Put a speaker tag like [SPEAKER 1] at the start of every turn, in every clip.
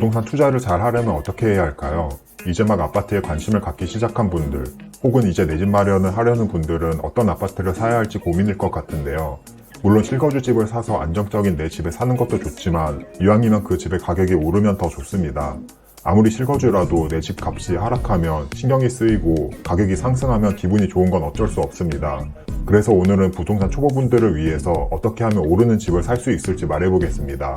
[SPEAKER 1] 부동산 투자를 잘 하려면 어떻게 해야 할까요? 이제 막 아파트에 관심을 갖기 시작한 분들, 혹은 이제 내 집 마련을 하려는 분들은 어떤 아파트를 사야 할지 고민일 것 같은데요. 물론 실거주 집을 사서 안정적인 내 집에 사는 것도 좋지만 이왕이면 그 집의 가격이 오르면 더 좋습니다. 아무리 실거주라도 내 집 값이 하락하면 신경이 쓰이고 가격이 상승하면 기분이 좋은 건 어쩔 수 없습니다. 그래서 오늘은 부동산 초보분들을 위해서 어떻게 하면 오르는 집을 살 수 있을지 말해보겠습니다.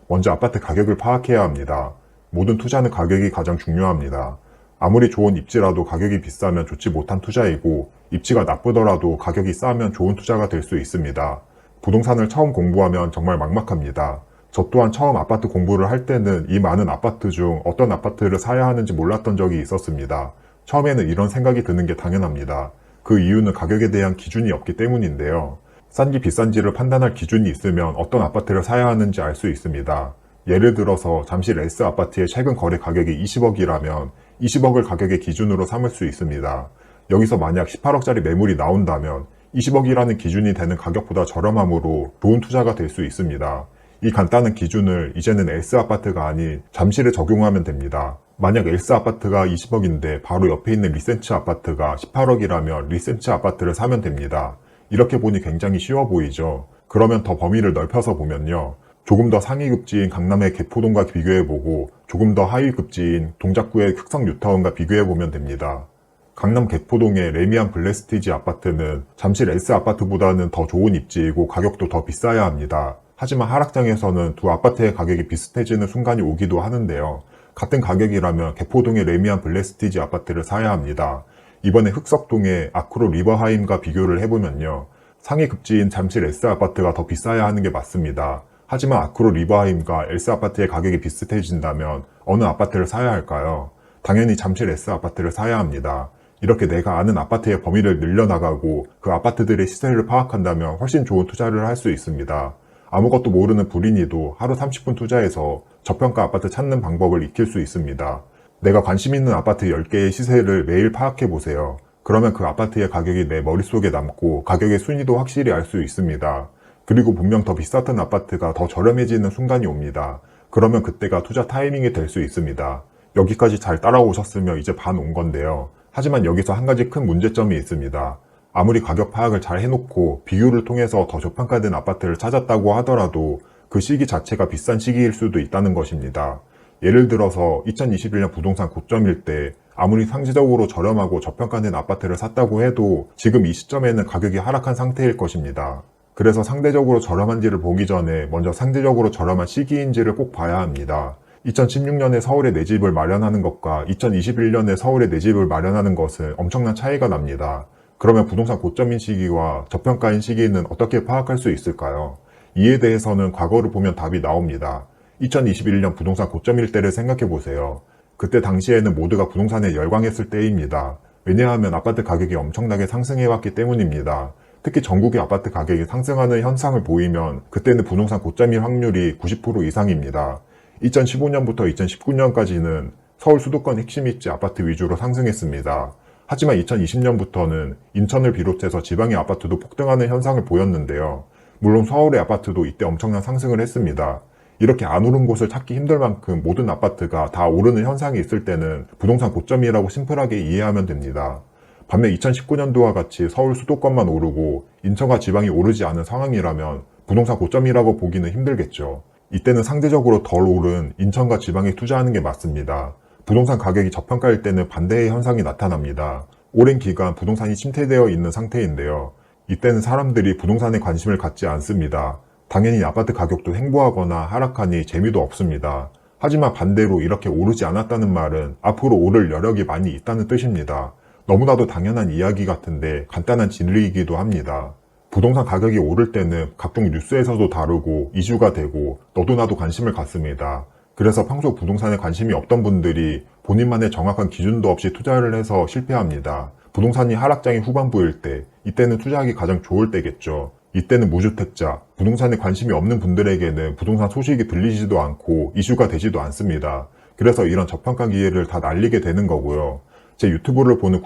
[SPEAKER 1] 먼저 아파트 가격을 파악해야 합니다. 모든 투자는 가격이 가장 중요합니다. 아무리 좋은 입지라도 가격이 비싸면 좋지 못한 투자이고, 입지가 나쁘더라도 가격이 싸면 좋은 투자가 될 수 있습니다. 부동산을 처음 공부하면 정말 막막합니다. 저 또한 처음 아파트 공부를 할 때는 이 많은 아파트 중 어떤 아파트를 사야 하는지 몰랐던 적이 있었습니다. 처음에는 이런 생각이 드는 게 당연합니다. 그 이유는 가격에 대한 기준이 없기 때문인데요. 싼지 비싼지를 판단할 기준이 있으면 어떤 아파트를 사야 하는지 알 수 있습니다. 예를 들어서 잠실 S아파트의 최근 거래 가격이 20억이라면 20억을 가격의 기준으로 삼을 수 있습니다. 여기서 만약 18억짜리 매물이 나온다면 20억이라는 기준이 되는 가격보다 저렴함으로 좋은 투자가 될 수 있습니다. 이 간단한 기준을 이제는 S아파트가 아닌 잠실에 적용하면 됩니다. 만약 S아파트가 20억인데 바로 옆에 있는 리센츠 아파트가 18억이라면 리센츠 아파트를 사면 됩니다. 이렇게 보니 굉장히 쉬워 보이죠. 그러면 더 범위를 넓혀서 보면요. 조금 더 상위급지인 강남의 개포동과 비교해보고 조금 더 하위급지인 동작구의 흑성 뉴타운과 비교해보면 됩니다. 강남 개포동의 레미안 블레스티지 아파트는 잠실 S아파트보다는 더 좋은 입지이고 가격도 더 비싸야 합니다. 하지만 하락장에서는 두 아파트의 가격이 비슷해지는 순간이 오기도 하는데요. 같은 가격이라면 개포동의 레미안 블레스티지 아파트를 사야 합니다. 이번에 흑석동의 아크로 리버하임과 비교를 해보면요. 상위 급지인 잠실 S아파트가 더 비싸야 하는 게 맞습니다. 하지만 아크로 리버하임과 S아파트의 가격이 비슷해진다면 어느 아파트를 사야 할까요? 당연히 잠실 S아파트를 사야 합니다. 이렇게 내가 아는 아파트의 범위를 늘려나가고 그 아파트들의 시세를 파악한다면 훨씬 좋은 투자를 할 수 있습니다. 아무것도 모르는 불인이도 하루 30분 투자해서 저평가 아파트 찾는 방법을 익힐 수 있습니다. 내가 관심 있는 아파트 10개의 시세를 매일 파악해보세요. 그러면 그 아파트의 가격이 내 머릿속에 남고 가격의 순위도 확실히 알 수 있습니다. 그리고 분명 더 비쌌던 아파트가 더 저렴해지는 순간이 옵니다. 그러면 그때가 투자 타이밍이 될 수 있습니다. 여기까지 잘 따라오셨으면 이제 반 온 건데요. 하지만 여기서 한 가지 큰 문제점이 있습니다. 아무리 가격 파악을 잘 해놓고 비교를 통해서 더 저평가된 아파트를 찾았다고 하더라도 그 시기 자체가 비싼 시기일 수도 있다는 것입니다. 예를 들어서 2021년 부동산 고점일 때 아무리 상대적으로 저렴하고 저평가된 아파트를 샀다고 해도 지금 이 시점에는 가격이 하락한 상태일 것입니다. 그래서 상대적으로 저렴한지를 보기 전에 먼저 상대적으로 저렴한 시기인지를 꼭 봐야 합니다. 2016년에 서울에 내 집을 마련하는 것과 2021년에 서울에 내 집을 마련하는 것은 엄청난 차이가 납니다. 그러면 부동산 고점인 시기와 저평가인 시기는 어떻게 파악할 수 있을까요? 이에 대해서는 과거를 보면 답이 나옵니다. 2021년 부동산 고점일 때를 생각해보세요. 그때 당시에는 모두가 부동산에 열광했을 때입니다. 왜냐하면 아파트 가격이 엄청나게 상승해왔기 때문입니다. 특히 전국의 아파트 가격이 상승하는 현상을 보이면 그때는 부동산 고점일 확률이 90% 이상입니다. 2015년부터 2019년까지는 서울 수도권 핵심 입지 아파트 위주로 상승했습니다. 하지만 2020년부터는 인천을 비롯해서 지방의 아파트도 폭등하는 현상을 보였는데요. 물론 서울의 아파트도 이때 엄청난 상승을 했습니다. 이렇게 안 오른 곳을 찾기 힘들 만큼 모든 아파트가 다 오르는 현상이 있을 때는 부동산 고점이라고 심플하게 이해하면 됩니다. 반면 2019년도와 같이 서울 수도권만 오르고 인천과 지방이 오르지 않은 상황이라면 부동산 고점이라고 보기는 힘들겠죠. 이때는 상대적으로 덜 오른 인천과 지방에 투자하는 게 맞습니다. 부동산 가격이 저평가일 때는 반대의 현상이 나타납니다. 오랜 기간 부동산이 침체되어 있는 상태인데요. 이때는 사람들이 부동산에 관심을 갖지 않습니다. 당연히 아파트 가격도 횡보하거나 하락하니 재미도 없습니다. 하지만 반대로 이렇게 오르지 않았다는 말은 앞으로 오를 여력이 많이 있다는 뜻입니다. 너무나도 당연한 이야기 같은데 간단한 진리이기도 합니다. 부동산 가격이 오를 때는 각종 뉴스에서도 다루고 이슈가 되고 너도 나도 관심을 갖습니다. 그래서 평소 부동산에 관심이 없던 분들이 본인만의 정확한 기준도 없이 투자를 해서 실패합니다. 부동산이 하락장의 후반부일 때, 이때는 투자하기 가장 좋을 때겠죠. 이때는 무주택자, 부동산에 관심이 없는 분들에게는 부동산 소식이 들리지도 않고 이슈가 되지도 않습니다. 그래서 이런 저평가 기회를 다 날리게 되는 거고요. 제 유튜브를 보는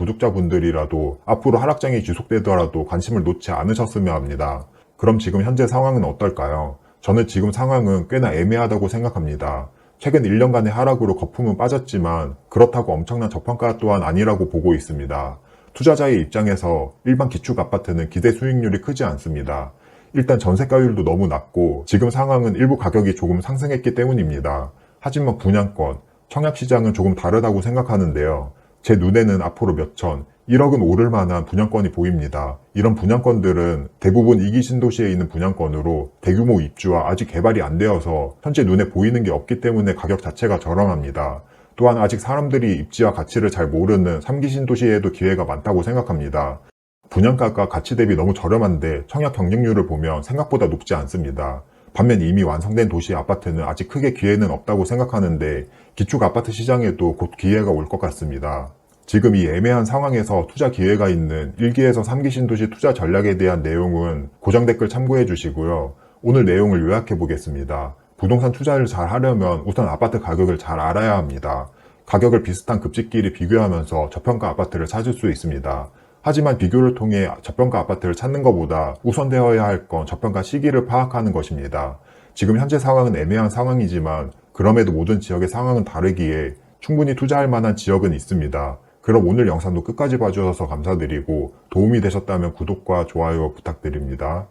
[SPEAKER 1] 구독자분들이라도 앞으로 하락장이 지속되더라도 관심을 놓지 않으셨으면 합니다. 그럼 지금 현재 상황은 어떨까요? 저는 지금 상황은 꽤나 애매하다고 생각합니다. 최근 1년간의 하락으로 거품은 빠졌지만 그렇다고 엄청난 저평가 또한 아니라고 보고 있습니다. 투자자의 입장에서 일반 기축 아파트는 기대 수익률이 크지 않습니다. 일단 전세가율도 너무 낮고 지금 상황은 일부 가격이 조금 상승했기 때문입니다. 하지만 분양권, 청약시장은 조금 다르다고 생각하는데요. 제 눈에는 앞으로 몇천, 1억은 오를 만한 분양권이 보입니다. 이런 분양권들은 대부분 2기 신도시에 있는 분양권으로 대규모 입주와 아직 개발이 안 되어서 현재 눈에 보이는 게 없기 때문에 가격 자체가 저렴합니다. 또한 아직 사람들이 입지와 가치를 잘 모르는 3기 신도시에도 기회가 많다고 생각합니다. 분양가가 가치 대비 너무 저렴한데 청약 경쟁률을 보면 생각보다 높지 않습니다. 반면 이미 완성된 도시 아파트는 아직 크게 기회는 없다고 생각하는데 기축 아파트 시장에도 곧 기회가 올 것 같습니다. 지금 이 애매한 상황에서 투자 기회가 있는 1기에서 3기 신도시 투자 전략에 대한 내용은 고정 댓글 참고해 주시고요. 오늘 내용을 요약해 보겠습니다. 부동산 투자를 잘 하려면 우선 아파트 가격을 잘 알아야 합니다. 가격을 비슷한 급지끼리 비교하면서 저평가 아파트를 찾을 수 있습니다. 하지만 비교를 통해 저평가 아파트를 찾는 것보다 우선되어야 할 건 저평가 시기를 파악하는 것입니다. 지금 현재 상황은 애매한 상황이지만 그럼에도 모든 지역의 상황은 다르기에 충분히 투자할 만한 지역은 있습니다. 그럼 오늘 영상도 끝까지 봐주셔서 감사드리고 도움이 되셨다면 구독과 좋아요 부탁드립니다.